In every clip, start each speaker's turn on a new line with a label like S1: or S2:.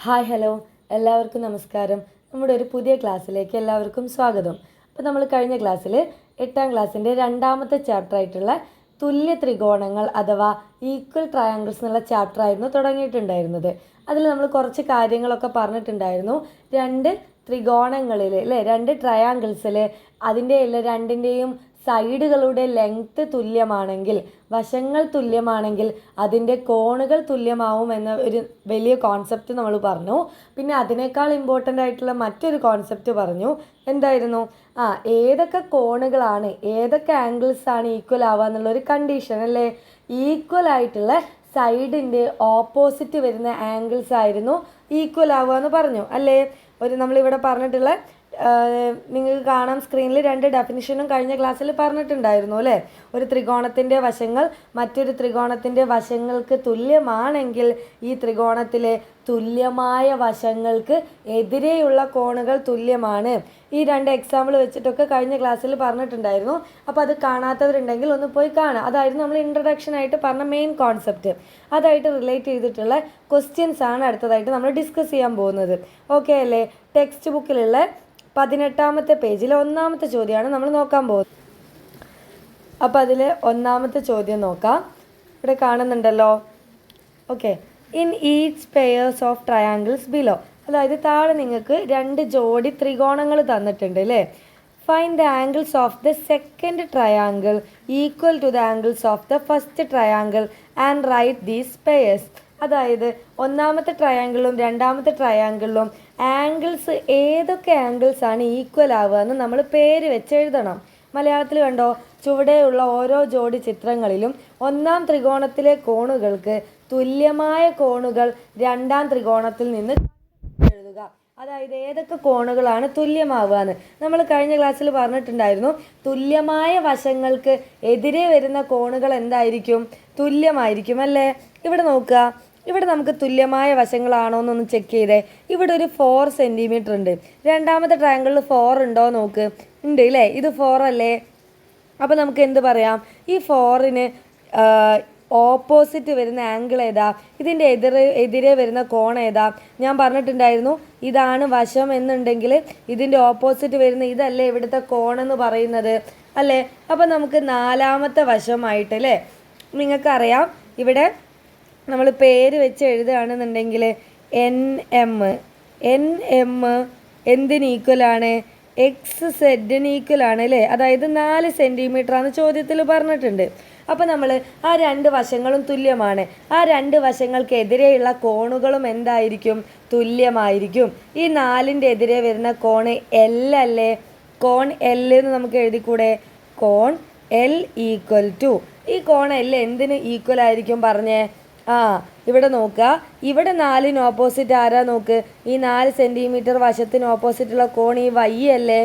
S1: Hi hello എല്ലാവർക്കും നമസ്കാരം. നമ്മുടെ ഒരു പുതിയ ക്ലാസ്സിലേക്ക് എല്ലാവർക്കും സ്വാഗതം. അപ്പോൾ നമ്മൾ കഴിഞ്ഞ ക്ലാസ്സിൽ 8ാം ക്ലാസ്സിൻ്റെ രണ്ടാമത്തെ ചാപ്റ്റർ ആയിട്ടുള്ള തുല്യ ത്രികോണങ്ങൾ അഥവാ ഈക്വൽ ട്രയാങ്കിൾസ് എന്നുള്ള ചാപ്റ്റർ ആയിരുന്നു തുടങ്ങിയിട്ടുണ്ടായിരുന്നത്. അതിൽ നമ്മൾ കുറച്ച് കാര്യങ്ങളൊക്കെ പറഞ്ഞിട്ടുണ്ടായിരുന്നു. രണ്ട് ത്രികോണങ്ങളിൽ രണ്ട് ട്രയാങ്കിൾസിൽ അതിൻ്റെ രണ്ടിൻ്റെയും സൈഡുകളുടെ ലെങ്ത്ത് തുല്യമാണെങ്കിൽ, വശങ്ങൾ തുല്യമാണെങ്കിൽ അതിൻ്റെ കോണുകൾ തുല്യമാവും എന്ന ഒരു വലിയ കോൺസെപ്റ്റ് നമ്മൾ പറഞ്ഞു. പിന്നെ അതിനേക്കാൾ ഇമ്പോർട്ടൻ്റ് ആയിട്ടുള്ള മറ്റൊരു കോൺസെപ്റ്റ് പറഞ്ഞു. എന്തായിരുന്നു? ഏതൊക്കെ കോണുകളാണ്, ഏതൊക്കെ ആംഗിൾസ് ആണ് ഈക്വൽ ആവുക എന്നുള്ളൊരു കണ്ടീഷൻ അല്ലേ. ഈക്വൽ ആയിട്ടുള്ള സൈഡിൻ്റെ ഓപ്പോസിറ്റ് വരുന്ന ആംഗിൾസ് ആയിരുന്നു ഈക്വൽ ആവുക എന്ന് പറഞ്ഞു അല്ലേ. നമ്മളിവിടെ പറഞ്ഞിട്ടുള്ള നിങ്ങൾക്ക് കാണാം സ്ക്രീനിൽ രണ്ട് ഡെഫിനിഷനും കഴിഞ്ഞ ക്ലാസ്സിൽ പറഞ്ഞിട്ടുണ്ടായിരുന്നു അല്ലേ. ഒരു ത്രികോണത്തിൻ്റെ വശങ്ങൾ മറ്റൊരു ത്രികോണത്തിൻ്റെ വശങ്ങൾക്ക് തുല്യമാണെങ്കിൽ ഈ ത്രികോണത്തിലെ തുല്യമായ വശങ്ങൾക്ക് എതിരെയുള്ള കോണുകൾ തുല്യമാണ്. ഈ രണ്ട് എക്സാമ്പിൾ വെച്ചിട്ടൊക്കെ കഴിഞ്ഞ ക്ലാസ്സിൽ പറഞ്ഞിട്ടുണ്ടായിരുന്നു. അപ്പോൾ അത് കാണാത്തവരുണ്ടെങ്കിൽ ഒന്ന് പോയി കാണാം. അതായിരുന്നു നമ്മൾ ഇൻട്രൊഡക്ഷൻ ആയിട്ട് പറഞ്ഞ മെയിൻ കോൺസെപ്റ്റ്. അതായിട്ട് റിലേറ്റ് ചെയ്തിട്ടുള്ള ക്വസ്റ്റ്യൻസ് ആണ് അടുത്തതായിട്ട് നമ്മൾ ഡിസ്കസ് ചെയ്യാൻ പോകുന്നത്. ഓക്കെ അല്ലേ. ടെക്സ്റ്റ് ബുക്കിലുള്ള 18ാമത്തെ പേജിൽ ഒന്നാമത്തെ ചോദ്യമാണ് നമ്മൾ നോക്കാൻ പോകുന്നത്. അപ്പോൾ അതിൽ ഒന്നാമത്തെ ചോദ്യം നോക്കാം. ഇവിടെ കാണുന്നുണ്ടല്ലോ. Okay. In each pairs of triangles below, അതായത് താഴെ നിങ്ങൾക്ക് രണ്ട് ജോഡി ത്രികോണങ്ങൾ തന്നിട്ടുണ്ട് അല്ലേ. Find the angles of the second triangle equal to the angles of the first triangle and write these pairs. അതായത് ഒന്നാമത്തെ ട്രയാങ്കിളിലും രണ്ടാമത്തെ ട്രയാങ്കിളിലും ആംഗിൾസ് ഏതൊക്കെ ആംഗിൾസ് ആണ് ഈക്വൽ ആവുക എന്ന് നമ്മൾ പേര് വെച്ച് എഴുതണം. മലയാളത്തിൽ കണ്ടോ, ചുവടെയുള്ള ഓരോ ജോഡി ചിത്രങ്ങളിലും ഒന്നാം ത്രികോണത്തിലെ കോണുകൾക്ക് തുല്യമായ കോണുകൾ രണ്ടാം ത്രികോണത്തിൽ നിന്ന് എഴുതുക. അതായത് ഏതൊക്കെ കോണുകളാണ് തുല്യമാവുക എന്ന് നമ്മൾ കഴിഞ്ഞ ക്ലാസ്സിൽ പറഞ്ഞിട്ടുണ്ടായിരുന്നു. തുല്യമായ വശങ്ങൾക്ക് എതിരെ വരുന്ന കോണുകൾ എന്തായിരിക്കും? തുല്യമായിരിക്കും അല്ലേ. ഇവിടെ നോക്കുക, ഇവിടെ നമുക്ക് തുല്യമായ വശങ്ങളാണോ എന്നൊന്ന് ചെക്ക് ചെയ്തേ. ഇവിടെ ഒരു 4 സെൻറ്റിമീറ്റർ ഉണ്ട്. രണ്ടാമത്തെ ട്രയാങ്കിളിൽ 4 ഉണ്ടോ നോക്ക്. ഉണ്ട് അല്ലേ. ഇത് 4 അല്ലേ. അപ്പോൾ നമുക്ക് എന്ത് പറയാം? ഈ 4ന് ഓപ്പോസിറ്റ് വരുന്ന ആംഗിൾ ഏതാ? ഇതിൻ്റെ എതിരെ വരുന്ന കോൺ ഏതാ? ഞാൻ പറഞ്ഞിട്ടുണ്ടായിരുന്നു ഇതാണ് വശം എന്നുണ്ടെങ്കിൽ ഇതിൻ്റെ ഓപ്പോസിറ്റ് വരുന്ന ഇതല്ലേ ഇവിടുത്തെ കോൺ എന്ന് പറയുന്നത് അല്ലേ. അപ്പോൾ നമുക്ക് നാലാമത്തെ വശമായിട്ട് അല്ലേ, നിങ്ങൾക്കറിയാം ഇവിടെ നമ്മൾ പേര് വെച്ച് എഴുതുകയാണെന്നുണ്ടെങ്കിൽ എൻ എം എന്തിന് ഈക്വലാണ്? എക്സ് സെഡിന് ഈക്വലാണ് അല്ലേ. അതായത് 4 സെൻറ്റിമീറ്ററാണ് ചോദ്യത്തിൽ പറഞ്ഞിട്ടുണ്ട്. അപ്പോൾ നമ്മൾ ആ രണ്ട് വശങ്ങളും തുല്യമാണ്. ആ രണ്ട് വശങ്ങൾക്കെതിരെയുള്ള കോണുകളും എന്തായിരിക്കും? തുല്യമായിരിക്കും. ഈ 4ൻ്റെ എതിരെ വരുന്ന കോണ് എൽ അല്ലേ. കോൺ എൽ എന്ന് നമുക്ക് എഴുതിക്കൂടെ? കോൺ എൽ ഈക്വൽ ടു, ഈ കോൺ എൽ എന്തിന് ഈക്വൽ ആയിരിക്കും പറഞ്ഞേ? ഇവിടെ നോക്കുക, ഇവിടെ 4ന് ഓപ്പോസിറ്റ് ആരാ നോക്ക്. ഈ 4 സെൻറ്റിമീറ്റർ വശത്തിന് ഓപ്പോസിറ്റുള്ള കോൺ ഈ വൈ അല്ലേ.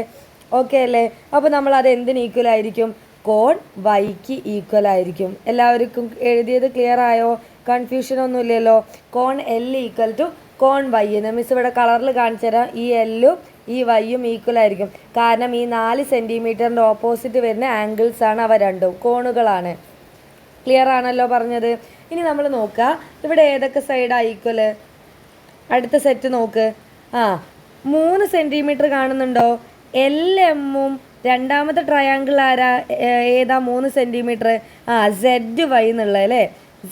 S1: ഓക്കെ അല്ലേ. അപ്പോൾ നമ്മൾ അത് എന്തിന് ഈക്വൽ ആയിരിക്കും? കോൺ വൈക്ക് ഈക്വൽ ആയിരിക്കും. എല്ലാവർക്കും എഴുതിയത് ക്ലിയർ ആയോ? കൺഫ്യൂഷനൊന്നുമില്ലല്ലോ. കോൺ എൽ ഈക്വൽ ടു കോൺ വൈ എന്ന് മിസ് ഇവിടെ കളറിൽ കാണിച്ചു തരാം. ഈ എല്ലും ഈ വൈയും ഈക്വൽ ആയിരിക്കും. കാരണം ഈ 4 സെൻറ്റിമീറ്ററിൻ്റെ ഓപ്പോസിറ്റ് വരുന്ന ആംഗിൾസ് ആണ് അവ രണ്ടും, കോണുകളാണ്. ക്ലിയർ ആണല്ലോ പറഞ്ഞത്. ഇനി നമ്മൾ നോക്കുക ഇവിടെ ഏതൊക്കെ സൈഡാണ് ഈക്വൽ. അടുത്ത സെറ്റ് നോക്ക്. 3 സെൻറ്റിമീറ്റർ കാണുന്നുണ്ടോ? എൽ എമ്മും രണ്ടാമത്തെ ട്രയാങ്കിൾ ഏതാ? 3 സെൻറ്റിമീറ്റർ. സെഡ് വൈ എന്നുള്ളത് അല്ലേ.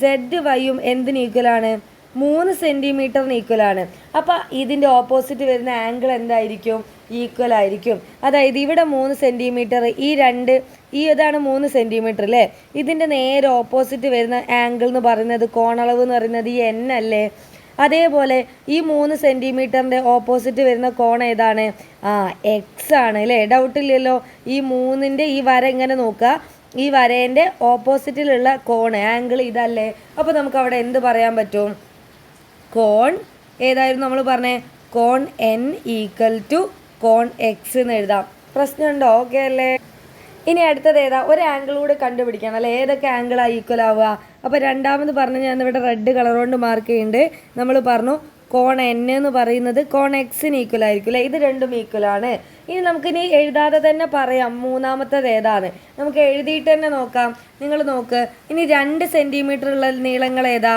S1: സെഡ് വൈയും എന്തിന് ഈക്വലാണ്? 3 സെൻറ്റിമീറ്ററിന് ഈക്വലാണ്. അപ്പോൾ ഇതിൻ്റെ ഓപ്പോസിറ്റ് വരുന്ന ആംഗിൾ എന്തായിരിക്കും? ഈക്വൽ ആയിരിക്കും. അതായത് ഇവിടെ 3 സെൻറ്റിമീറ്റർ, ഇതാണ് 3 സെൻറ്റിമീറ്റർ അല്ലേ. ഇതിൻ്റെ നേരെ ഓപ്പോസിറ്റ് വരുന്ന ആംഗിൾ എന്ന് പറയുന്നത്, കോണളവ് എന്ന് പറയുന്നത് ഈ എൻ അല്ലേ. അതേപോലെ ഈ 3 സെൻറ്റിമീറ്ററിൻ്റെ ഓപ്പോസിറ്റ് വരുന്ന കോൺ ഏതാണ്? എക്സ് ആണ് അല്ലേ. ഡൗട്ടില്ലല്ലോ. ഈ 3ൻ്റെ ഈ വര ഇങ്ങനെ നോക്കുക. ഈ വരേൻ്റെ ഓപ്പോസിറ്റിലുള്ള കോൺ ആംഗിൾ ഇതല്ലേ. അപ്പോൾ നമുക്ക് അവിടെ എന്ത് പറയാൻ പറ്റും? കോൺ ഏതായിരുന്നു നമ്മൾ പറഞ്ഞേ? കോൺ എൻ ഈക്വൽ ടു കോൺ എക്സ് എന്ന് എഴുതാം. പ്രശ്നമുണ്ടോ? ഓക്കെ അല്ലേ. ഇനി അടുത്തത് ഏതാ? ഒരു ആംഗിൾ കൂടെ കണ്ടുപിടിക്കണം അല്ലേ. ഏതൊക്കെ ആംഗിളാണ് ഈക്വൽ ആവുക? അപ്പോൾ രണ്ടാമത് പറഞ്ഞ് ഞാൻ ഇവിടെ റെഡ് കളർ കൊണ്ട് മാർക്ക് ചെയ്യുന്നുണ്ട്. നമ്മൾ പറഞ്ഞു കോൺ എൻ എന്ന് പറയുന്നത് കോൺ എക്സിന് ഈക്വൽ ആയിരിക്കും അല്ലേ. ഇത് രണ്ടും ഈക്വലാണ്. ഇനി നമുക്കിനി എഴുതാതെ തന്നെ പറയാം മൂന്നാമത്തത് ഏതാണ്. നമുക്ക് എഴുതിയിട്ട് തന്നെ നോക്കാം. നിങ്ങൾ നോക്ക്, ഇനി 2 സെൻറ്റിമീറ്റർ ഉള്ള നീളങ്ങൾ ഏതാ?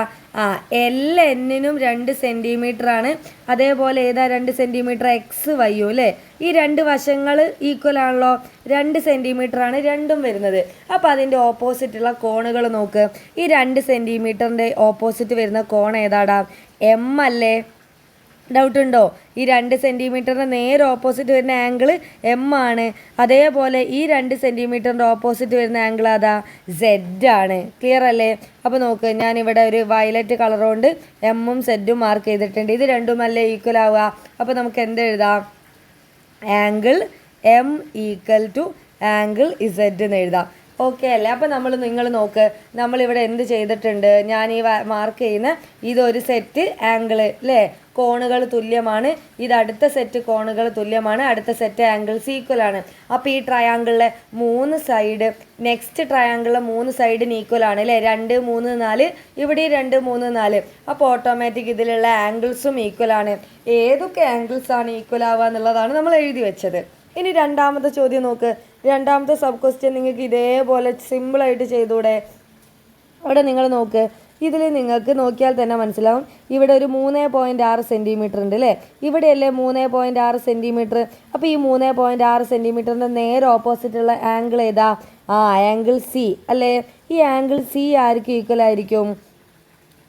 S1: എൽ എന്നിനും 2 സെൻറ്റിമീറ്റർ ആണ്. അതേപോലെ ഏതാ 2 സെൻറ്റിമീറ്റർ? എക്സ് വൈയും അല്ലേ? ഈ 2 വശങ്ങൾ ഈക്വൽ ആണല്ലോ. 2 സെൻറ്റിമീറ്റർ ആണ് രണ്ടും വരുന്നത്. അപ്പോൾ അതിൻ്റെ ഓപ്പോസിറ്റുള്ള കോണുകൾ നോക്ക്. ഈ 2 സെൻറ്റിമീറ്ററിൻ്റെ ഓപ്പോസിറ്റ് വരുന്ന കോൺ ഏതാടാ? എം അല്ലേ? ഡൗട്ട് ഉണ്ടോ? ഈ 2 സെൻറ്റിമീറ്ററിൻ്റെ നേരെ ഓപ്പോസിറ്റ് വരുന്ന ആംഗിൾ എം ആണ്. അതേപോലെ ഈ 2 സെൻറ്റിമീറ്ററിൻ്റെ ഓപ്പോസിറ്റ് വരുന്ന ആംഗിൾ അതാ സെഡ് ആണ്. ക്ലിയർ അല്ലേ? അപ്പോൾ നോക്ക്, ഞാനിവിടെ ഒരു വയലറ്റ് കളർ കൊണ്ട് എമ്മും സെഡും മാർക്ക് ചെയ്തിട്ടുണ്ട്. ഇത് രണ്ടുമല്ലേ ഈക്വൽ ആവുക? അപ്പോൾ നമുക്ക് എന്ത് എഴുതാം? Angle M equal to angle Z എന്ന് എഴുതാം. ഓക്കെ അല്ലേ? അപ്പോൾ നിങ്ങൾ നോക്ക്, നമ്മളിവിടെ എന്ത് ചെയ്തിട്ടുണ്ട്? ഞാൻ ഈ മാർക്ക് ചെയ്യുന്ന ഇതൊരു സെറ്റ് ആംഗിൾ അല്ലേ? കോണുകൾ തുല്യമാണ്. ഇത് അടുത്ത സെറ്റ് കോണുകൾ തുല്യമാണ്. അടുത്ത സെറ്റ് ആംഗിൾസ് ഈക്വൽ ആണ്. അപ്പോൾ ഈ ട്രയാങ്കിളിലെ 3 സൈഡ് നെക്സ്റ്റ് ട്രയാങ്കിളിലെ 3 സൈഡിന് ഈക്വൽ ആണ് അല്ലേ? 2, 3, 4. ഇവിടെ 2, 3, 4. അപ്പോൾ ഓട്ടോമാറ്റിക് ഇതിലുള്ള ആംഗിൾസും ഈക്വൽ ആണ്. ഏതൊക്കെ ആംഗിൾസ് ആണ് ഈക്വൽ ആവുക എന്നുള്ളതാണ് നമ്മൾ എഴുതി വെച്ചത്. ഇനി രണ്ടാമത്തെ ചോദ്യം നോക്ക്. രണ്ടാമത്തെ സബ് ക്വസ്റ്റ്യൻ നിങ്ങൾക്ക് ഇതേപോലെ സിമ്പിളായിട്ട് ചെയ്തൂടെ? അവിടെ നിങ്ങൾ നോക്ക്, ഇതിൽ നിങ്ങൾക്ക് നോക്കിയാൽ തന്നെ മനസ്സിലാവും. ഇവിടെ ഒരു 3.6 സെൻറ്റിമീറ്റർ ഉണ്ട് അല്ലേ? ഇവിടെയല്ലേ 3.6 സെൻറ്റിമീറ്റർ. അപ്പോൾ ഈ 3.6 സെൻറ്റിമീറ്ററിൻ്റെ നേരെ ഓപ്പോസിറ്റുള്ള ആംഗിൾ ഏതാ? ആംഗിൾ സി അല്ലേ? ഈ ആംഗിൾ സി ആർക്ക് ഈക്വൽ ആയിരിക്കും?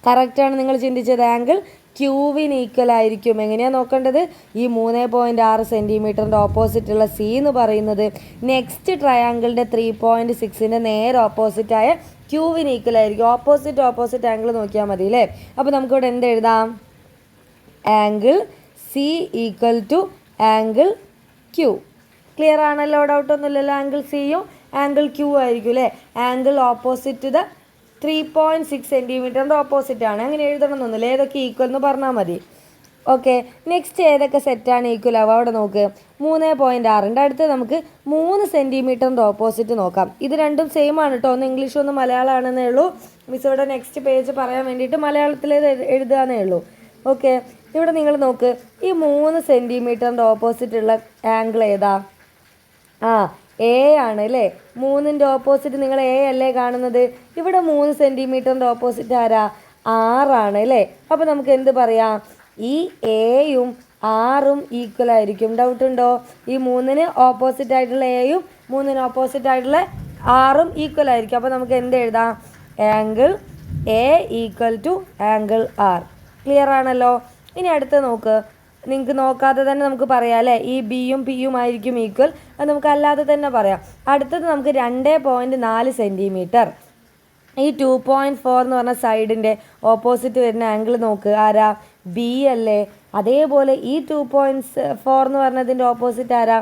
S1: കറക്റ്റാണ് നിങ്ങൾ ചിന്തിച്ചത്. ആംഗിൾ ക്യൂവിന് ഈക്വൽ ആയിരിക്കും. എങ്ങനെയാണ് നോക്കേണ്ടത്? ഈ 3.6 സെൻറ്റിമീറ്ററിൻ്റെ ഓപ്പോസിറ്റുള്ള സി എന്ന് പറയുന്നത് നെക്സ്റ്റ് ട്രയാങ്കിളിൻ്റെ 3.6ൻ്റെ നേരെ ഓപ്പോസിറ്റായ ക്യൂവിന് ഈക്വൽ ആയിരിക്കും. ഓപ്പോസിറ്റ് ആംഗിൾ നോക്കിയാൽ മതി അല്ലേ? അപ്പോൾ നമുക്കിവിടെ എന്ത് എഴുതാം? Angle C equal to angle Q. Clear ആണല്ലോ? ഡൗട്ടൊന്നുമില്ലല്ലോ? ആംഗിൾ സിയും ആംഗിൾ ക്യൂ ആയിരിക്കും അല്ലേ? ആംഗിൾ ഓപ്പോസിറ്റ് ദ 3.6 സെൻറ്റിമീറ്ററിൻ്റെ ഓപ്പോസിറ്റ് ആണ്. അങ്ങനെ എഴുതണമെന്നൊന്നുമില്ല. ഏതൊക്കെ ഈക്വൽ എന്ന് പറഞ്ഞാൽ മതി. ഓക്കെ, നെക്സ്റ്റ് ഏതൊക്കെ സെറ്റാണ് ഈക്വൽ ആവുക? അവിടെ നോക്ക്, 3.6ൻ്റെ അടുത്ത് നമുക്ക് 3 സെൻറ്റിമീറ്ററിൻ്റെ ഓപ്പോസിറ്റ് നോക്കാം. ഇത് രണ്ടും സെയിം ആണ് കേട്ടോ. ഒന്ന് ഇംഗ്ലീഷ് ഒന്ന് മലയാളമാണെന്നേ ഉള്ളൂ. മിസ് ഇവിടെ നെക്സ്റ്റ് പേജ് പറയാൻ വേണ്ടിയിട്ട് മലയാളത്തിൽ എഴുതാനേ ഉള്ളൂ. ഓക്കെ, ഇവിടെ നിങ്ങൾ നോക്ക്, ഈ 3 സെൻറ്റിമീറ്ററിൻ്റെ ഓപ്പോസിറ്റുള്ള ആംഗിൾ ഏതാ? എ ആണ് അല്ലേ? 3ൻ്റെ ഓപ്പോസിറ്റ് നിങ്ങൾ എ അല്ലേ കാണുന്നത്? ഇവിടെ 3 സെൻറ്റിമീറ്ററിൻ്റെ ഓപ്പോസിറ്റ് ആരാ? 6 ആണ് അല്ലേ? അപ്പോൾ നമുക്ക് എന്ത് പറയാം? ഈ എയും 6ഉം ഈക്വൽ ആയിരിക്കും. ഡൗട്ട് ഉണ്ടോ? ഈ 3ന് ഓപ്പോസിറ്റ് ആയിട്ടുള്ള എയും 3ന് ഓപ്പോസിറ്റ് ആയിട്ടുള്ള 6ഉം ഈക്വൽ ആയിരിക്കും. അപ്പോൾ നമുക്ക് എന്ത് എഴുതാം? Angle A equal to angle R. Clear ആണല്ലോ? ഇനി അടുത്ത് നോക്ക്, നിങ്ങൾക്ക് നോക്കാതെ തന്നെ നമുക്ക് പറയാം അല്ലേ? ഈ ബിയും പിയും ആയിരിക്കും ഈക്വൽ. അത് നമുക്ക് അല്ലാതെ തന്നെ പറയാം. അടുത്തത് നമുക്ക് 2.4 സെൻറ്റിമീറ്റർ. ഈ 2.4 എന്ന് പറഞ്ഞ സൈഡിൻ്റെ ഓപ്പോസിറ്റ് വരുന്ന ആംഗിൾ നോക്ക്. ആരാ? ബി അല്ലേ? അതേപോലെ ഈ 2.4 എന്ന് പറഞ്ഞതിൻ്റെ ഓപ്പോസിറ്റ് ആരാ?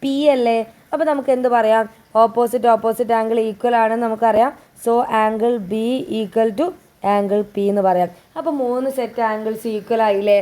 S1: പി അല്ലേ? അപ്പോൾ നമുക്ക് എന്ത് പറയാം? ഓപ്പോസിറ്റ് ആംഗിൾ ഈക്വൽ ആണെന്ന് നമുക്കറിയാം. So angle B equal to angle P എന്ന് പറയാം. അപ്പോൾ 3 സെറ്റ് ആംഗിൾസ് ഈക്വൽ ആയില്ലേ?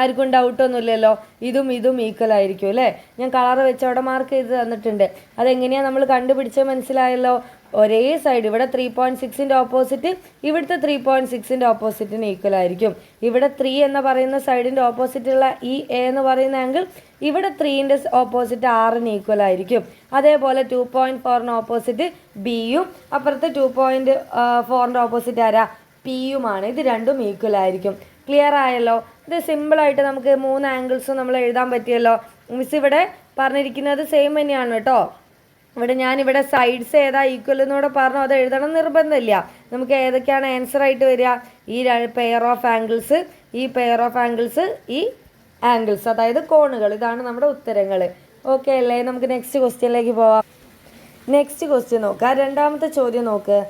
S1: ആർക്കും ഡൗട്ടൊന്നുമില്ലല്ലോ? ഇതും ഈക്വൽ ആയിരിക്കും അല്ലേ? ഞാൻ കളർ വെച്ച് അവിടെ മാർക്ക് ചെയ്ത് തന്നിട്ടുണ്ട്. അതെങ്ങനെയാണ് നമ്മൾ കണ്ടുപിടിച്ചത് മനസ്സിലായല്ലോ? ഒരേ സൈഡ് ഇവിടെ 3.6ൻ്റെ ഓപ്പോസിറ്റ് ഇവിടുത്തെ 3.6ൻ്റെ ഓപ്പോസിറ്റിന് ഈക്വൽ ആയിരിക്കും. ഇവിടെ 3 എന്ന് പറയുന്ന സൈഡിൻ്റെ ഓപ്പോസിറ്റുള്ള ഈ എ എന്ന് പറയുന്ന ആംഗിൾ ഇവിടെ 3ൻ്റെ ഓപ്പോസിറ്റ് 6ന് ഈക്വൽ ആയിരിക്കും. അതേപോലെ 2.4ന് ഓപ്പോസിറ്റ് ബിയും അപ്പുറത്ത് 2.4ൻ്റെ ഓപ്പോസിറ്റ് ആരാ? പിയുമാണ്. ഇത് രണ്ടും ഈക്വൽ ആയിരിക്കും. ക്ലിയർ ആയല്ലോ? ഇത് സിമ്പിളായിട്ട് നമുക്ക് 3 ആംഗിൾസും നമ്മൾ എഴുതാൻ പറ്റിയല്ലോ. മിസ് ഇവിടെ പറഞ്ഞിരിക്കുന്നത് സെയിം തന്നെയാണ് കേട്ടോ. ഞാനിവിടെ സൈഡ്സ് ഏതാ ഈക്വൽ എന്നൂടെ പറഞ്ഞു. അത് എഴുതണം നിർബന്ധമില്ല. നമുക്ക് ഏതൊക്കെയാണ് ആൻസർ ആയിട്ട് വരിക? ഈ പെയർ ഓഫ് ആംഗിൾസ്, ഈ പെയർ ഓഫ് ആംഗിൾസ്, ഈ ആംഗിൾസ്, അതായത് കോണുകൾ. ഇതാണ് നമ്മുടെ ഉത്തരങ്ങൾ. ഓക്കെ അല്ലേ? നമുക്ക് നെക്സ്റ്റ് ക്വസ്റ്റ്യനിലേക്ക് പോവാം. നെക്സ്റ്റ് ക്വസ്റ്റ്യൻ നോക്കാം. രണ്ടാമത്തെ ചോദ്യം നോക്ക്.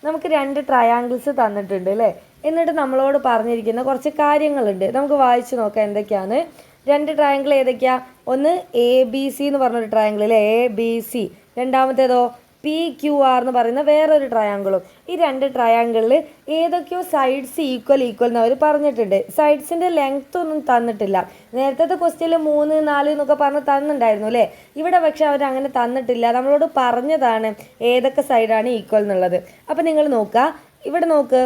S1: നമുക്ക് 2 ട്രയാങ്കിൾസ് തന്നിട്ടുണ്ട് അല്ലേ? എന്നിട്ട് നമ്മളോട് പറഞ്ഞിരിക്കുന്ന കുറച്ച് കാര്യങ്ങളുണ്ട്. നമുക്ക് വായിച്ച് നോക്കാം എന്തൊക്കെയാണ്. 2 ട്രയാങ്കിൾ ഏതൊക്കെയാണ്? ഒന്ന് എ ബി സി എന്ന് പറഞ്ഞൊരു ട്രയാങ്കിൾ അല്ലേ? A B C. രണ്ടാമത്തേതോ പി ക്യു ആർ എന്ന് പറയുന്ന വേറൊരു ട്രയാങ്കിളും. ഈ 2 ട്രയാങ്കിളിൽ ഏതൊക്കെയോ സൈഡ്സ് ഈക്വൽ എന്ന് അവർ പറഞ്ഞിട്ടുണ്ട്. സൈഡ്സിൻ്റെ ലെങ്ത് ഒന്നും തന്നിട്ടില്ല. നേരത്തെ ക്വസ്റ്റ്യനിൽ 3, 4 എന്നൊക്കെ പറഞ്ഞ് തന്നിട്ടുണ്ടായിരുന്നു അല്ലേ? ഇവിടെ പക്ഷെ അവർ അങ്ങനെ തന്നിട്ടില്ല. നമ്മളോട് പറഞ്ഞതാണ് ഏതൊക്കെ സൈഡാണ് ഈക്വൽ എന്നുള്ളത്. അപ്പോൾ നിങ്ങൾ നോക്കുക, ഇവിടെ നോക്ക്,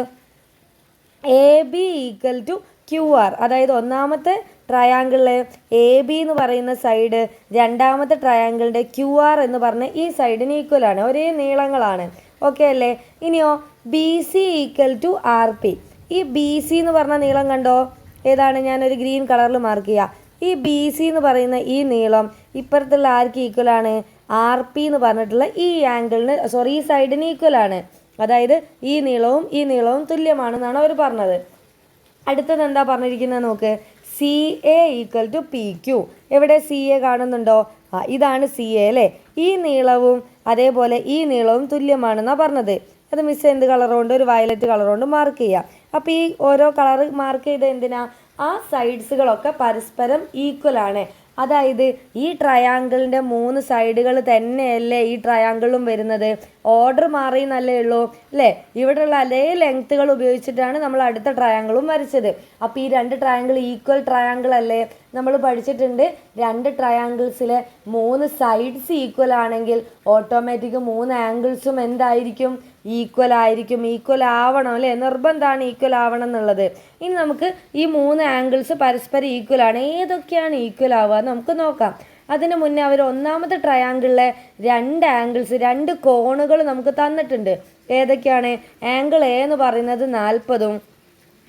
S1: A B equal to Q R, അതായത് ഒന്നാമത്തെ ട്രയാങ്കിളിലെ എ ബി എന്ന് പറയുന്ന സൈഡ് രണ്ടാമത്തെ ട്രയാങ്കിളിൻ്റെ ക്യു ആർ എന്ന് പറഞ്ഞ ഈ സൈഡിന് ഈക്വലാണ്, ഒരേ നീളങ്ങളാണ്. ഓക്കെ അല്ലേ? ഇനിയോ B C equal to R P. ഈ ബി സി എന്ന് പറഞ്ഞ നീളം കണ്ടോ? ഏതാണ്? ഞാനൊരു ഗ്രീൻ കളറിൽ മാർക്ക് ചെയ്യാം. ഈ ബി സി എന്ന് പറയുന്ന ഈ നീളം ഇപ്പുറത്തുള്ള ആർക്ക് ഈക്വലാണ്? ആർ പി എന്ന് പറഞ്ഞിട്ടുള്ള ഈ ആംഗിളിന് ഈ സൈഡിന് ഈക്വലാണ്. അതായത് ഈ നീളവും തുല്യമാണെന്നാണ് അവർ പറഞ്ഞത്. അടുത്തത് എന്താ പറഞ്ഞിരിക്കുന്നത് നോക്ക്. C A equal to P Q. എവിടെ സി എ കാണുന്നുണ്ടോ? ഇതാണ് സി എ അല്ലേ? ഈ നീളവും അതേപോലെ ഈ നീളവും തുല്യമാണെന്നാണ് പറഞ്ഞത്. അത് മിസ് എന്ത് കളർ കൊണ്ട്? ഒരു വയലറ്റ് കളർ കൊണ്ട് മാർക്ക് ചെയ്യുക. അപ്പോൾ ഈ ഓരോ കളർ മാർക്ക് ചെയ്ത് എന്തിനാ? ആ സൈഡ്സുകളൊക്കെ പരസ്പരം ഈക്വലാണ്. അതായത് ഈ ട്രയാങ്കിളിൻ്റെ 3 സൈഡുകൾ തന്നെയല്ലേ ഈ ട്രയാങ്കിളും വരുന്നത്. ഓർഡർ മാറിയെന്നല്ലേ ഉള്ളൂ അല്ലേ? ഇവിടെയുള്ള അതേ ലെങ്ത്തുകൾ ഉപയോഗിച്ചിട്ടാണ് നമ്മൾ അടുത്ത ട്രയാങ്കിളും വരച്ചത്. അപ്പോൾ ഈ 2 ട്രയാങ്കിൾ ഈക്വൽ ട്രയാങ്കിൾ അല്ലേ? നമ്മൾ പഠിച്ചിട്ടുണ്ട് 2 ട്രയാങ്കിൾസിലെ 3 സൈഡ്സ് ഈക്വൽ ആണെങ്കിൽ ഓട്ടോമാറ്റിക് 3 ആംഗിൾസും എന്തായിരിക്കും? ഈക്വൽ ആയിരിക്കും. ഈക്വൽ ആവണം അല്ലേ? നിർബന്ധമാണ് ഈക്വൽ ആവണം എന്നുള്ളത്. ഇനി നമുക്ക് ഈ 3 ആംഗിൾസ് പരസ്പരം ഈക്വൽ ആണ്. ഏതൊക്കെയാണ് ഈക്വൽ ആവുക നമുക്ക് നോക്കാം. അതിന് മുന്നേ അവർ ഒന്നാമത്തെ ട്രയാങ്കിളിലെ 2 ആംഗിൾസ്, 2 കോണുകൾ നമുക്ക് തന്നിട്ടുണ്ട്. ഏതൊക്കെയാണ്? ആംഗിൾ എ എന്ന് പറയുന്നത് 40ഉം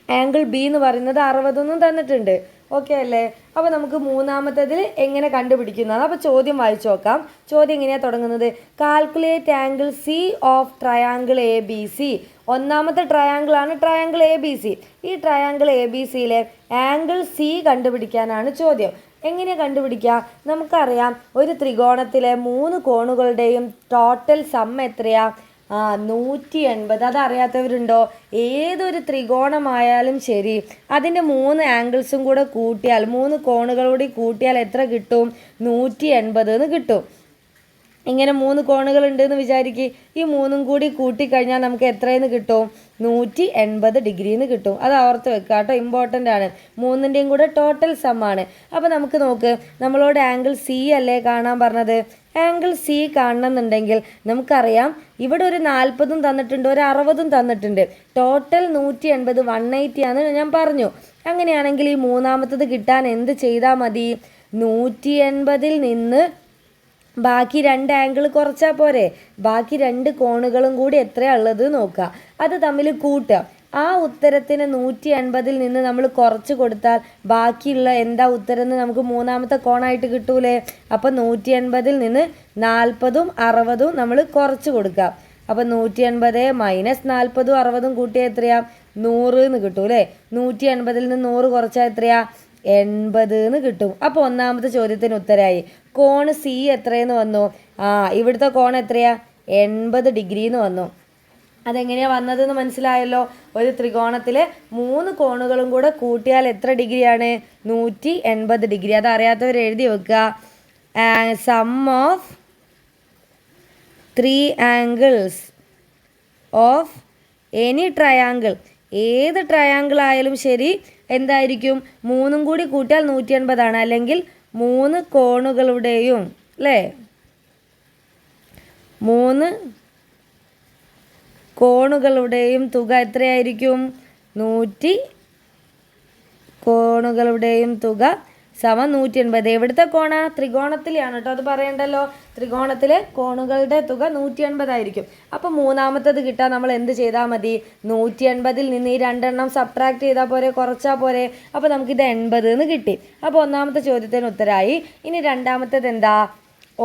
S1: ആംഗിൾ ബി എന്ന് പറയുന്നത് 60 തന്നിട്ടുണ്ട്. ഓക്കെ അല്ലേ? അപ്പോൾ നമുക്ക് മൂന്നാമത്തതിൽ എങ്ങനെ കണ്ടുപിടിക്കുന്നതാണ്. അപ്പോൾ ചോദ്യം വായിച്ചു നോക്കാം. ചോദ്യം എങ്ങനെയാണ് തുടങ്ങുന്നത്? Calculate angle C of triangle A B C. ഒന്നാമത്തെ ട്രയാങ്കിളാണ് ട്രയാങ്കിൾ എ ബി സി. ഈ ട്രയാങ്കിൾ എ ബി സിയിലെ ആംഗിൾ സി കണ്ടുപിടിക്കാനാണ് ചോദ്യം. എങ്ങനെയാണ് കണ്ടുപിടിക്കുക? നമുക്കറിയാം ഒരു ത്രികോണത്തിലെ 3 കോണുകളുടെയും ടോട്ടൽ സം എത്രയാ? 180. അതറിയാത്തവരുണ്ടോ? ഏതൊരു ത്രികോണമായാലും ശരി അതിൻ്റെ 3 ആംഗിൾസും കൂടെ കൂട്ടിയാൽ, 3 കോണുകളൂടി കൂട്ടിയാൽ എത്ര കിട്ടും? 180 കിട്ടും. ഇങ്ങനെ 3 കോണുകൾ ഉണ്ടെന്ന് വിചാരിക്കുക. ഈ 3ഉം കൂടി കൂട്ടിക്കഴിഞ്ഞാൽ നമുക്ക് എത്രയെന്ന് കിട്ടും? 180 ഡിഗ്രിന്ന് കിട്ടും. അത് ഓർത്ത് വെക്കുക കേട്ടോ, ഇമ്പോർട്ടൻ്റ് ആണ്. 3ൻ്റെയും കൂടെ ടോട്ടൽ സമ്മാണ്. അപ്പോൾ നമുക്ക് നോക്ക്, നമ്മളോട് ആംഗിൾ സി അല്ലേ കാണാൻ പറഞ്ഞത്. ആംഗിൾ സി കാണണമെന്നുണ്ടെങ്കിൽ നമുക്കറിയാം ഇവിടെ ഒരു 40ഉം തന്നിട്ടുണ്ട്, ഒരു 60ഉം തന്നിട്ടുണ്ട്. ടോട്ടൽ 180, 180 ആണെന്ന് ഞാൻ പറഞ്ഞു. അങ്ങനെയാണെങ്കിൽ ഈ മൂന്നാമത്തത് കിട്ടാൻ എന്ത് ചെയ്താൽ മതി? 180ൽ നിന്ന് ബാക്കി 2 ആംഗിൾ കുറച്ചാൽ പോരെ? ബാക്കി 2 കോണുകളും കൂടി എത്രയാണ് ഉള്ളത് നോക്കുക, അത് തമ്മിൽ കൂട്ടുക. ആ ഉത്തരത്തിന് 180ൽ നിന്ന് നമ്മൾ കുറച്ച് കൊടുത്താൽ ബാക്കിയുള്ള എന്താ ഉത്തരം എന്ന് നമുക്ക് മൂന്നാമത്തെ കോണായിട്ട് കിട്ടൂലേ? അപ്പം 180ൽ നിന്ന് 40ഉം 60ഉം നമ്മൾ കുറച്ച് കൊടുക്കുക. അപ്പം 180 മൈനസ് 40ഉം 60ഉം കൂട്ടിയാൽ എത്രയാ? 100 എന്ന് കിട്ടും അല്ലേ? 180ൽ നിന്ന് 100 കുറച്ചാൽ എത്രയാ? 80 എന്ന് കിട്ടും. അപ്പോൾ ഒന്നാമത്തെ ചോദ്യത്തിന് ഉത്തരമായി. കോണ് സി എത്രയെന്ന് വന്നു? ഇവിടുത്തെ കോൺ എത്രയാ? 80 ഡിഗ്രി എന്ന് വന്നു. അതെങ്ങനെയാണ് വന്നതെന്ന് മനസ്സിലായല്ലോ. ഒരു ത്രികോണത്തിലെ 3 കോണുകളും കൂടെ കൂട്ടിയാൽ എത്ര ഡിഗ്രിയാണ്? 180 ഡിഗ്രി. അതറിയാത്തവർ എഴുതി വെക്കുക. Sum of 3 angles of any triangle, ഏത് ട്രയാങ്കിൾ ആയാലും ശരി എന്തായിരിക്കും? 3ഉം കൂടി കൂട്ടിയാൽ 180 അല്ലെങ്കിൽ 3 കോണുകളുടെയും അല്ലേ, 3 കോണുകളുടെയും തുക എത്രയായിരിക്കും? 100 കോണുകളുടെയും തുക സമം 180. എവിടുത്തെ കോണ? ത്രികോണത്തിലാണ് കേട്ടോ, അത് പറയണ്ടല്ലോ. ത്രികോണത്തിലെ കോണുകളുടെ തുക 180 ആയിരിക്കും. അപ്പോൾ മൂന്നാമത്തത് കിട്ടാൻ നമ്മൾ എന്ത് ചെയ്താൽ മതി? 180ൽ നിന്ന് ഈ 2 എണ്ണം സബ്ട്രാക്ട് ചെയ്താൽ പോരെ, കുറച്ചാൽ പോരെ. അപ്പോൾ നമുക്കിത് 80 എന്ന് കിട്ടി. അപ്പോൾ ഒന്നാമത്തെ ചോദ്യത്തിന് ഉത്തരമായി. ഇനി രണ്ടാമത്തേത് എന്താ?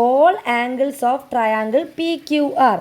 S1: All angles of triangle P Q R.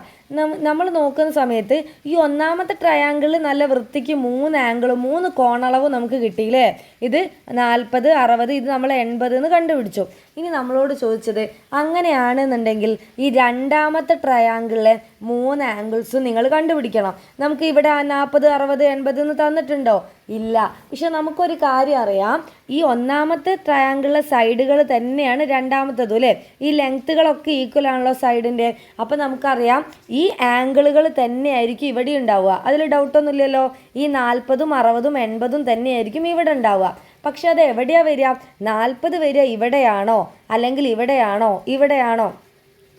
S1: നമ്മൾ നോക്കുന്ന സമയത്ത് ഈ ഒന്നാമത്തെ ട്രയാങ്കിളിൽ നല്ല വൃത്തിക്ക് 3 ആംഗിളും 3 കോണളവും നമുക്ക് കിട്ടിയില്ലേ? ഇത് 40, 60, ഇത് നമ്മൾ 80 എന്ന് കണ്ടുപിടിച്ചു. ഇനി നമ്മളോട് ചോദിച്ചത് അങ്ങനെയാണെന്നുണ്ടെങ്കിൽ ഈ രണ്ടാമത്തെ ട്രയാങ്കിളിലെ 3 ആംഗിൾസും നിങ്ങൾ കണ്ടുപിടിക്കണം. നമുക്ക് ഇവിടെ 40, 60, 80 എന്ന് തന്നിട്ടുണ്ടോ? ഇല്ല. പക്ഷെ നമുക്കൊരു കാര്യം അറിയാം, ഈ ഒന്നാമത്തെ ട്രയാങ്കിളിലെ സൈഡുകൾ തന്നെയാണ് രണ്ടാമത്തതും അല്ലേ? ഈ ലെങ്ത്തുകളൊക്കെ ഈക്വൽ ആണല്ലോ സൈഡിൻ്റെ. അപ്പോൾ നമുക്കറിയാം ഈ ആംഗിളുകൾ തന്നെയായിരിക്കും ഇവിടെ ഉണ്ടാവുക. അതിൽ ഡൗട്ടൊന്നുമില്ലല്ലോ. ഈ 40ഉം 60ഉം 80ഉം തന്നെയായിരിക്കും ഇവിടെ ഉണ്ടാവുക. പക്ഷെ അത് എവിടെയാണ് വരിക? 40 വരിക ഇവിടെയാണോ അല്ലെങ്കിൽ ഇവിടെയാണോ?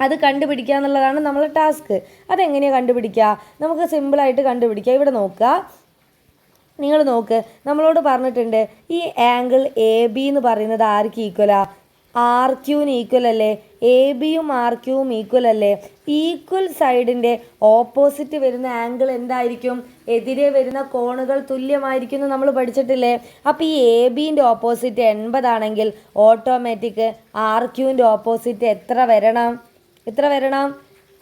S1: അത് കണ്ടുപിടിക്കുക എന്നുള്ളതാണ് നമ്മളെ ടാസ്ക്. അതെങ്ങനെയാണ് കണ്ടുപിടിക്കുക? നമുക്ക് സിമ്പിളായിട്ട് കണ്ടുപിടിക്കുക. ഇവിടെ നോക്കുക, നിങ്ങൾ നോക്ക്, നമ്മളോട് പറഞ്ഞിട്ടുണ്ട് ഈ ആംഗിൾ എ ബി എന്ന് പറയുന്നത് ആർക്ക് ഈക്വലാ? ആർ ക്യൂവിന് ഈക്വൽ അല്ലേ? എ ബിയും ആർ ക്യൂവും ഈക്വൽ അല്ലേ? ഈക്വൽ സൈഡിൻ്റെ ഓപ്പോസിറ്റ് വരുന്ന ആംഗിൾ എന്തായിരിക്കും? എതിരെ വരുന്ന കോണുകൾ തുല്യമായിരിക്കും എന്ന് നമ്മൾ പഠിച്ചിട്ടില്ലേ? അപ്പോൾ ഈ എ ബിൻ്റെ ഓപ്പോസിറ്റ് 80 ആണെങ്കിൽ ഓട്ടോമാറ്റിക് ആർ ക്യൂവിൻ്റെ ഓപ്പോസിറ്റ് എത്ര വരണം?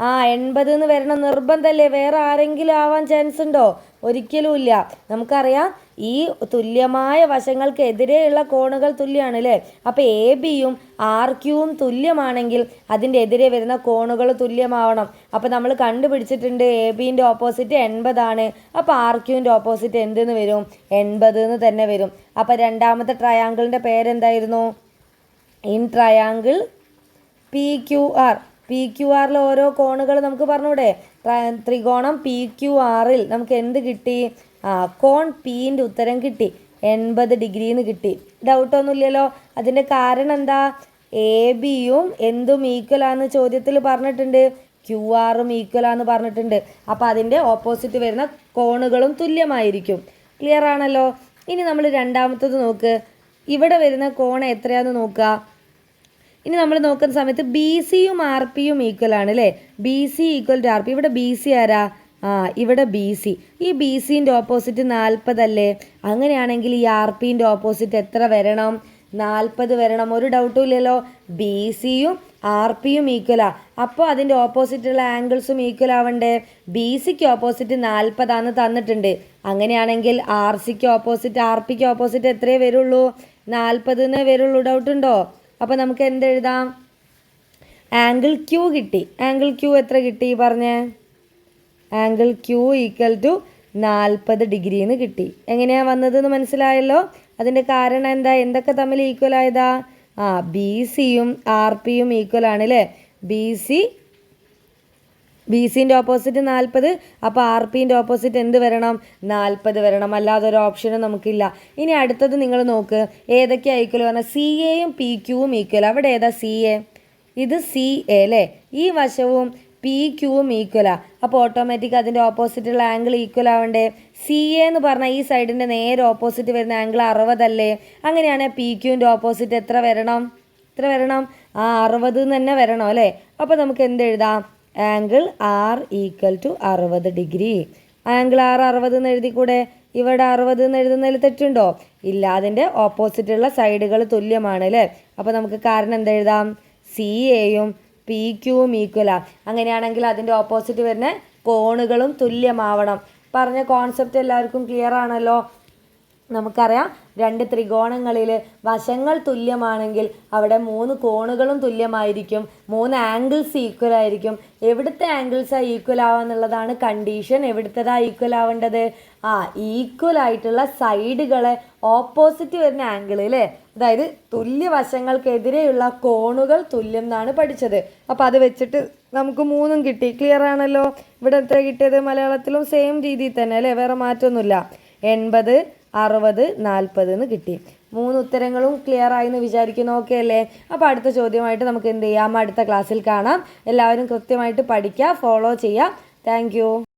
S1: 80 എന്ന് വരണം നിർബന്ധമല്ലേ? വേറെ ആരെങ്കിലും ആവാൻ ചാൻസ് ഉണ്ടോ? ഒരിക്കലും ഇല്ല. നമുക്കറിയാം ഈ തുല്യമായ വശങ്ങൾക്ക് എതിരെയുള്ള കോണുകൾ തുല്യമാണ് അല്ലേ? അപ്പോൾ എ ബിയും ആർ ക്യൂവും തുല്യമാണെങ്കിൽ അതിൻ്റെ എതിരെ വരുന്ന കോണുകൾ തുല്യമാവണം. അപ്പോൾ നമ്മൾ കണ്ടുപിടിച്ചിട്ടുണ്ട് എ ബിൻ്റെ ഓപ്പോസിറ്റ് 80 ആണ്. അപ്പോൾ ആർ ക്യൂവിൻ്റെ ഓപ്പോസിറ്റ് എന്തെന്ന് വരും? 80 എന്ന് തന്നെ വരും. അപ്പോൾ രണ്ടാമത്തെ ട്രയാങ്കിളിൻ്റെ പേരെന്തായിരുന്നു? In triangle P Q R. P Q ആറിൽ ഓരോ കോണുകൾ നമുക്ക് പറഞ്ഞൂടെ? ത്രികോണം പി ക്യു ആറിൽ നമുക്ക് എന്ത് കിട്ടി? കോൺ പീൻ്റെ ഉത്തരം കിട്ടി, 80 ഡിഗ്രിന്ന് കിട്ടി. ഡൗട്ടൊന്നുമില്ലല്ലോ. അതിൻ്റെ കാരണം എന്താ? എ ബിയും എന്തും ഈക്വലാന്ന് ചോദ്യത്തിൽ പറഞ്ഞിട്ടുണ്ട്, ക്യു ആറും ഈക്വലാന്ന് പറഞ്ഞിട്ടുണ്ട്. അപ്പോൾ അതിൻ്റെ ഓപ്പോസിറ്റ് വരുന്ന കോണുകളും തുല്യമായിരിക്കും. ക്ലിയർ ആണല്ലോ? ഇനി നമ്മൾ രണ്ടാമത്തത് നോക്ക്. ഇവിടെ വരുന്ന കോൺ എത്രയാണെന്ന് നോക്കുക. ഇനി നമ്മൾ നോക്കുന്ന സമയത്ത് ബി സിയും ആർ പിയും ഈക്വൽ ആണ് അല്ലേ? B C equal to R P. ഇവിടെ ബി സി ആരാ? ഇവിടെ ബി സി. ഈ ബി സിൻ്റെ ഓപ്പോസിറ്റ് 40 അല്ലേ? അങ്ങനെയാണെങ്കിൽ ഈ ആർ പിൻ്റെ ഓപ്പോസിറ്റ് എത്ര വരണം? 40 വരണം. ഒരു ഡൗട്ടും ഇല്ലല്ലോ. ബി സിയും ആർ പിയും ഈക്വലാ. അപ്പോൾ അതിൻ്റെ ഓപ്പോസിറ്റുള്ള ആംഗിൾസും ഈക്വൽ ആവണ്ടേ? ബി സിക്ക് ഓപ്പോസിറ്റ് 40 ആണെന്ന് തന്നിട്ടുണ്ട്. അങ്ങനെയാണെങ്കിൽ ആർ സിക്ക് ഓപ്പോസിറ്റ് ആർ പിക്ക് ഓപ്പോസിറ്റ് എത്രയേ വരുള്ളൂ? 40 വരുള്ളൂ. ഡൗട്ടുണ്ടോ? അപ്പോൾ നമുക്ക് എന്തെഴുതാം? ആംഗിൾ ക്യൂ കിട്ടി. ആംഗിൾ ക്യൂ എത്ര കിട്ടി പറഞ്ഞേ? ആംഗിൾ ക്യൂ ഈക്വൽ ടു 40 ഡിഗ്രിന്ന് കിട്ടി. എങ്ങനെയാണ് വന്നതെന്ന് മനസ്സിലായല്ലോ? അതിൻ്റെ കാരണം എന്താ? എന്തൊക്കെ തമ്മിൽ ഈക്വൽ ആയതാ? ബി സിയും ആർ പിയും ഈക്വൽ ആണ് അല്ലേ? ബി സിൻ്റെ ഓപ്പോസിറ്റ് 40. അപ്പോൾ ആർ പിൻ്റെ ഓപ്പോസിറ്റ് എന്ത് വരണം? 40 വരണം. അല്ലാതെ ഒരു ഓപ്ഷനും നമുക്കില്ല. ഇനി അടുത്തത് നിങ്ങൾ നോക്ക്. ഏതൊക്കെയാണ് ഈക്വൽ പറഞ്ഞാൽ സി എയും പി ക്യൂവും ഈക്വൽ. അവിടെ ഏതാ സി എ? ഇത് സി എ അല്ലേ? ഈ വശവും പി ക്യൂവും ഈക്വലാണ്. അപ്പോൾ ഓട്ടോമാറ്റിക് അതിൻ്റെ ഓപ്പോസിറ്റുള്ള ആംഗിൾ ഈക്വൽ ആവണ്ടേ? സി എ എന്ന് പറഞ്ഞാൽ ഈ സൈഡിൻ്റെ നേരെ ഓപ്പോസിറ്റ് വരുന്ന ആംഗിൾ 60 അല്ലേ? അങ്ങനെയാണെങ്കിൽ പി ക്യൂവിൻ്റെ ഓപ്പോസിറ്റ് എത്ര വരണം? 60 തന്നെ വരണം അല്ലേ? അപ്പോൾ നമുക്ക് എന്തെഴുതാം? Angle R equal to 60 degree. Angle R 60 എന്ന് എഴുതിക്കൂടെ? ഇവിടെ 60 എന്ന് എഴുതുന്നതിൽ തെറ്റുണ്ടോ? ഇല്ല. അതിൻ്റെ ഓപ്പോസിറ്റുള്ള സൈഡുകൾ തുല്യമാണ് അല്ലേ? അപ്പോൾ നമുക്ക് കാരണം എന്തെഴുതാം? സി എയും പി ക്യൂവും ഈക്വലാണ്. അങ്ങനെയാണെങ്കിൽ അതിൻ്റെ ഓപ്പോസിറ്റ് വരുന്ന കോണുകളും തുല്യമാവണം. പറഞ്ഞ കോൺസെപ്റ്റ് എല്ലാവർക്കും ക്ലിയർ ആണല്ലോ? നമുക്കറിയാം രണ്ട് ത്രികോണങ്ങളിൽ വശങ്ങൾ തുല്യമാണെങ്കിൽ അവിടെ 3 കോണുകളും തുല്യമായിരിക്കും, 3 ആംഗിൾസ് ഈക്വൽ ആയിരിക്കും. എവിടുത്തെ ആംഗിൾസാണ് ഈക്വൽ ആവാന്നുള്ളതാണ് കണ്ടീഷൻ. എവിടുത്തതാ ഈക്വൽ ആവേണ്ടത്? ഈക്വൽ ആയിട്ടുള്ള സൈഡുകളെ ഓപ്പോസിറ്റ് വരുന്ന ആംഗിൾ അല്ലേ? അതായത് തുല്യ വശങ്ങൾക്കെതിരെയുള്ള കോണുകൾ തുല്യം എന്നാണ് പഠിച്ചത്. അപ്പോൾ അത് വെച്ചിട്ട് നമുക്ക് 3ഉം കിട്ടി. ക്ലിയർ ആണല്ലോ? ഇവിടെ എത്ര കിട്ടിയത്? മലയാളത്തിലും സെയിം രീതിയിൽ തന്നെ അല്ലേ? വേറെ മാറ്റമൊന്നുമില്ല. 80, 60, 40 എന്ന് കിട്ടി. 3 ഉത്തരങ്ങളും ക്ലിയർ ആയെന്ന് വിചാരിക്കുന്നു. ഓക്കെ അല്ലേ? അപ്പോൾ അടുത്ത ചോദ്യമായിട്ട് നമുക്ക് എന്ത് ചെയ്യാം? അടുത്ത ക്ലാസ്സിൽ കാണാം. എല്ലാവരും കൃത്യമായിട്ട് പഠിക്കുക, ഫോളോ ചെയ്യുക. താങ്ക്